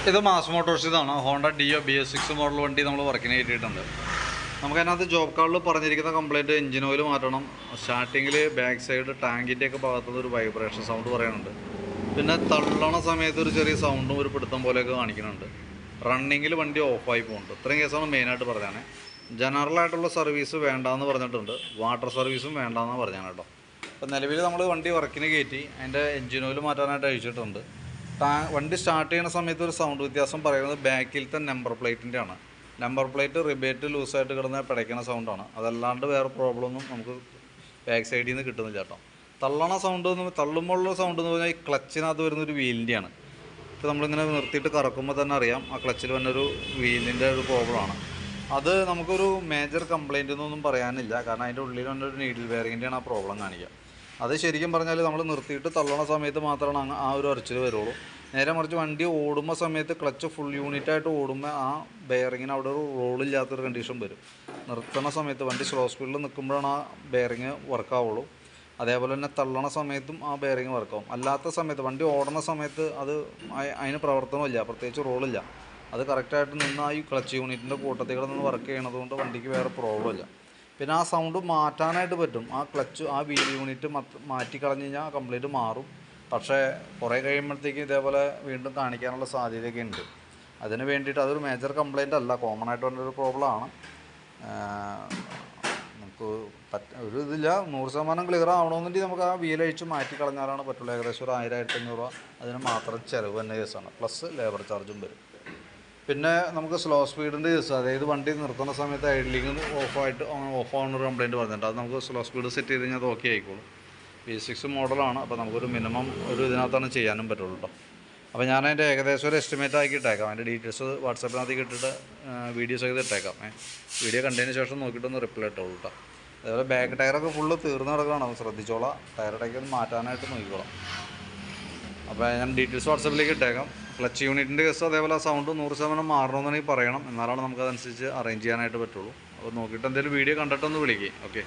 ഇത് mass Motors ഇതാണ് Honda deo BS6 model വണ്ടി നമ്മൾ വർക്കിന് കയറ്റിയിട്ടുണ്ട്. നമുക്കതിനകത്ത് ജോബ് കാർഡിൽ പറഞ്ഞിരിക്കുന്ന കംപ്ലയിൻറ്റ് എഞ്ചിൻ ഓയിൽ മാറ്റണം, സ്റ്റാർട്ടിങ്ങിൽ ബാക്ക് സൈഡ് ടാങ്കിൻ്റെയൊക്കെ ഭാഗത്തുനിന്ന് ഒരു വൈബ്രേഷൻ സൗണ്ട് പറയാനുണ്ട്, പിന്നെ തള്ളണ സമയത്ത് ഒരു ചെറിയ സൗണ്ടും ഒരു പിടുത്തം പോലെയൊക്കെ കാണിക്കുന്നുണ്ട്, റണ്ണിങ്ങിൽ വണ്ടി ഓഫായി പോകുന്നുണ്ട്. ഇത്രയും കേസാണ് മെയിനായിട്ട് പറഞ്ഞാണ്. ജനറലായിട്ടുള്ള സർവീസ് വേണ്ടാന്ന് പറഞ്ഞിട്ടുണ്ട്, വാട്ടർ സർവീസും വേണ്ടാന്ന് പറഞ്ഞാണ് കേട്ടോ. അപ്പോൾ നിലവിൽ നമ്മൾ വണ്ടി വർക്കിന് കയറ്റി അതിൻ്റെ എഞ്ചിൻ ഓയിൽ മാറ്റാനായിട്ട് അയച്ചിട്ടുണ്ട്. വണ്ടി സ്റ്റാർട്ട് ചെയ്യുന്ന സമയത്ത് ഒരു സൗണ്ട് വ്യത്യാസം പറയുന്നത് ബാക്കിലത്തെ നമ്പർ പ്ലേറ്റിൻ്റെ ആണ്. നമ്പർ പ്ലേറ്റ് റിബേറ്റ് ലൂസായിട്ട് കിടന്ന് പിടയ്ക്കുന്ന സൗണ്ടാണ്. അതല്ലാണ്ട് വേറെ പ്രോബ്ലം ഒന്നും നമുക്ക് ബാക്ക് സൈഡിൽ നിന്ന് കിട്ടുന്നില്ല കേട്ടോ. തള്ളണ സൗണ്ട് തള്ളുമ്പോഴുള്ള സൗണ്ട് എന്ന് പറഞ്ഞാൽ ഈ ക്ലച്ചിനകത്ത് വരുന്നൊരു വീലിൻ്റെയാണ്. ഇപ്പോൾ നമ്മളിങ്ങനെ നിർത്തിയിട്ട് കറക്കുമ്പോൾ തന്നെ അറിയാം ആ ക്ലച്ചിൽ വന്നൊരു വീലിൻ്റെ ഒരു പ്രോബ്ലമാണ്. അത് നമുക്കൊരു മേജർ കംപ്ലയിൻ്റ് എന്നൊന്നും പറയാനില്ല, കാരണം അതിൻ്റെ ഉള്ളിൽ വന്നൊരു നീഡിൽ ബെയറിങ്ങിൻ്റെയാണ് ആ പ്രോബ്ലം കാണിക്കുക. അത് ശരിക്കും പറഞ്ഞാൽ നമ്മൾ നിർത്തിയിട്ട് തള്ളണ സമയത്ത് മാത്രമാണ് ആ ഒരു അരച്ചിൽ വരുള്ളൂ. നേരെ മറിച്ച് വണ്ടി ഓടുമ്പോൾ സമയത്ത് ക്ലച്ച് ഫുൾ യൂണിറ്റായിട്ട് ഓടുമ്പോൾ ആ ബെയറിങ്ങിന് അവിടെ ഒരു റോളില്ലാത്തൊരു കണ്ടീഷൻ വരും. നിർത്തുന്ന സമയത്ത് വണ്ടി സ്ലോ സ്പീഡിൽ നിൽക്കുമ്പോഴാണ് ആ ബെയറിങ് വർക്കാവുള്ളൂ. അതേപോലെ തന്നെ തള്ളണ സമയത്തും ആ ബെയറിങ് വർക്കാവും. അല്ലാത്ത സമയത്ത് വണ്ടി ഓടുന്ന സമയത്ത് അത് അതിന് പ്രവർത്തനമില്ല, പ്രത്യേകിച്ച് റോളില്ല. അത് കറക്റ്റായിട്ട് നിന്ന് ആ ഈ ക്ലച്ച് യൂണിറ്റിൻ്റെ കൂട്ടത്തിൽ നിന്ന് വർക്ക് ചെയ്യണതുകൊണ്ട് വണ്ടിക്ക് വേറെ പ്രോബ്ലം ഇല്ല. പിന്നെ ആ സൗണ്ട് മാറ്റാനായിട്ട് പറ്റും. ആ ക്ലച്ച് ആ വീൽ യൂണിറ്റ് മാറ്റിക്കളഞ്ഞ് കഴിഞ്ഞാൽ കംപ്ലീറ്റ് മാറും. പക്ഷേ കുറേ കഴിയുമ്പോഴത്തേക്കും ഇതേപോലെ വീണ്ടും കാണിക്കാനുള്ള സാധ്യതയൊക്കെ ഉണ്ട്. അതിന് വേണ്ടിയിട്ട് അതൊരു മേജർ കംപ്ലയിൻ്റ് അല്ല, കോമൺ ആയിട്ട് വന്നൊരു പ്രോബ്ലമാണ്. നമുക്ക് ഒരു ഇതില്ല, 100% ക്ലിയർ ആവണമെന്നുണ്ടെങ്കിൽ നമുക്ക് ആ വീൽ അഴിച്ച് മാറ്റിക്കളഞ്ഞാലാണ് പറ്റുള്ളൂ. ഏകദേശം ഒരു 1000-1500 രൂപ അതിന് മാത്രം ചിലവ് തന്നെ കേസാണ്, പ്ലസ് ലേബർ ചാർജും വരും. പിന്നെ നമുക്ക് സ്ലോ സ്പീഡിൻ്റെ കേസ്, അതായത് വണ്ടി നിർത്തുന്ന സമയത്ത് ഐഡ്ലിങ് ഓഫ് ആവുന്നൊരു കംപ്ലയിൻറ്റ് പറഞ്ഞിട്ടുണ്ട്. അത് നമുക്ക് സ്ലോ സ്പീഡ് സെറ്റ് ചെയ്ത് കഴിഞ്ഞാൽ അത് ഓക്കെ ആയിക്കോളും. BS6 മോഡലാണ്, അപ്പോൾ നമുക്കൊരു മിനിമം ഒരു ഇതിനകത്താണ് ചെയ്യാനും പറ്റുള്ളൂ കേട്ടോ. അപ്പോൾ ഞാൻ അതിൻ്റെ ഏകദേശം ഒരു എസ്റ്റിമേറ്റ് ആക്കി ഇട്ടേക്കാം. അതിൻ്റെ ഡീറ്റെയിൽസ് വാട്സാപ്പിനകത്തേക്ക് ഇട്ടിട്ട് വീഡിയോസ് ഒക്കെ ഇട്ടേക്കാം. വീഡിയോ കണ്ടതിന് ശേഷം നോക്കിയിട്ടൊന്ന് റിപ്ലൈ ഇട്ടോളൂ കേട്ടോ. അതേപോലെ ബാക്ക് ടയറൊക്കെ ഫുള്ള് തീർന്ന് കിടക്കണം, ശ്രദ്ധിച്ചോളാം. ടയറുടെയൊക്കെ ഒന്ന് മാറ്റാനായിട്ട് നോക്കിക്കോളാം. അപ്പോൾ ഞാൻ ഡീറ്റെയിൽസ് വാട്സാപ്പിലേക്ക് ഇട്ടേക്കാം. ക്ലച്ച് യൂണിറ്റിൻ്റെ കേസ് അതേപോലെ സൗണ്ട് 100% മാറണമെന്നുണ്ടെങ്കിൽ പറയണം, എന്നാലാണ് നമുക്കതനുസരിച്ച് അറേഞ്ച് ചെയ്യാനായിട്ട് പറ്റുള്ളൂ. അപ്പോൾ നോക്കിയിട്ട് എന്തെങ്കിലും വീഡിയോ കണ്ടിട്ടൊന്ന് വിളിക്കുക. ഓക്കെ.